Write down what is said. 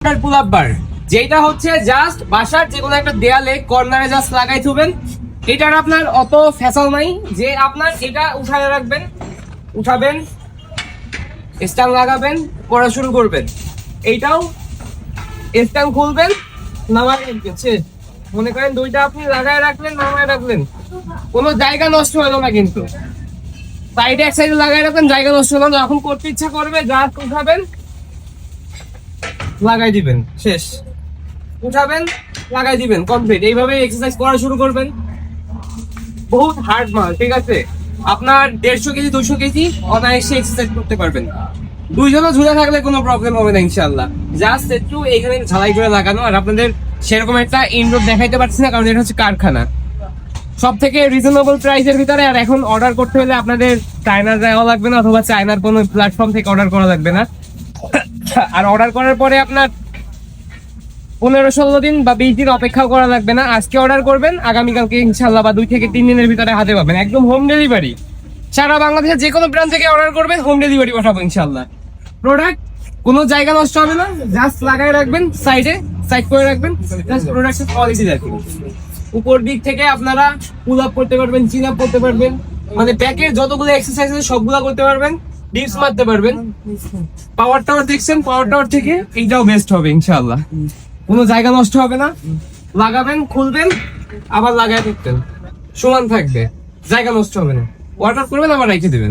Pull up bar, যেটা হচ্ছে just বাসার যে কোনো একটা দেয়ালে কর্নারে জাস্ট লাগাই থুবেন। এটার আপনার অত ফ্যাসাল নাই যে আপনার এটা উঠায় রাখবেন, উঠাবেন, স্ট্যান্ড লাগাবেন, পড়া শুরু করবেন। এইটাও স্ট্যান্ড খুলবেন, নামায় রাখবেন, শেষ। মনে করেন দুইটা আপনি লাগায় রাখলেন, নামায় রাখলেন, কোনো জায়গা নষ্ট হলো না। কিন্তু সাইডে এক সাইডে লাগাই রাখবেন, জায়গা নষ্ট হলো না। যখন করতে ইচ্ছা করবে জাস্ট উঠাবেন, লাগাই দিবেন, শেষ। উঠাবেন, লাগাই দিবেন, কমপ্লিট। এইভাবে এক্সারসাইজ করা শুরু করবেন। বহুত হার্ড মাল, ঠিক আছে? আপনার 150 কেজি 200 কেজি অনায়াসে এক্সারসাইজ করতে পারবেন। দুইজনও ঝুলে থাকলে কোনো প্রবলেম হবে না ইনশাল্লাহ। জাস্ট একটু এখানে ঝালাই করে লাগানো। আর আপনাদের সেরকম একটা ইনডোর দেখাইতে পারছি না, কারণ এটা হচ্ছে কারখানা। সব থেকে রিজনেবল প্রাইসের ভিতরে। আর এখন অর্ডার করতে হলে আপনাদের চায়না যাওয়া লাগবে না, অথবা চায়নার কোনো প্ল্যাটফর্ম থেকে অর্ডার করা লাগবে না। আর অর্ডার করার পরে আপনার 15-16 দিন বা 20 দিন অপেক্ষাও করা লাগবে না। আজকে অর্ডার করবেন, আগামীকালকে ইনশাল্লাহ বা 2 থেকে 3 দিনের ভিতরে হাতে পাবেন। একদম হোম ডেলিভারি। সারা বাংলাদেশের যে কোনো ব্রাঞ্চ থেকে অর্ডার করবেন, হোম ডেলিভারি পাঠাবো ইনশাল্লাহ। প্রোডাক্ট কোনো জায়গা নষ্ট হবে না, জাস্ট লাগাই রাখবেন, সাইড করে রাখবেন, জাস্ট প্রোডাক্টের কোয়ালিটি দেখুন। উপর দিক থেকে আপনারা পুল আপ করতে পারবেন, চিন আপ করতে পারবেন, মানে ব্যাকের যতগুলো এক্সারসাইজ আছে সবগুলো করতে পারবেন, ডিপস মারতে পারবেন। পাওয়ার টাওয়ার দেখছেন, পাওয়ার টাওয়ার থেকে এইটাও বেস্ট হবে ইনশাআল্লাহ। কোনো জায়গা নষ্ট হবে না। লাগাবেন, খুলবেন, আবার লাগায় দেখবেন, সমান থাকবে, জায়গা নষ্ট হবে না। অর্ডার করবেন, আবার রেখে দেবেন।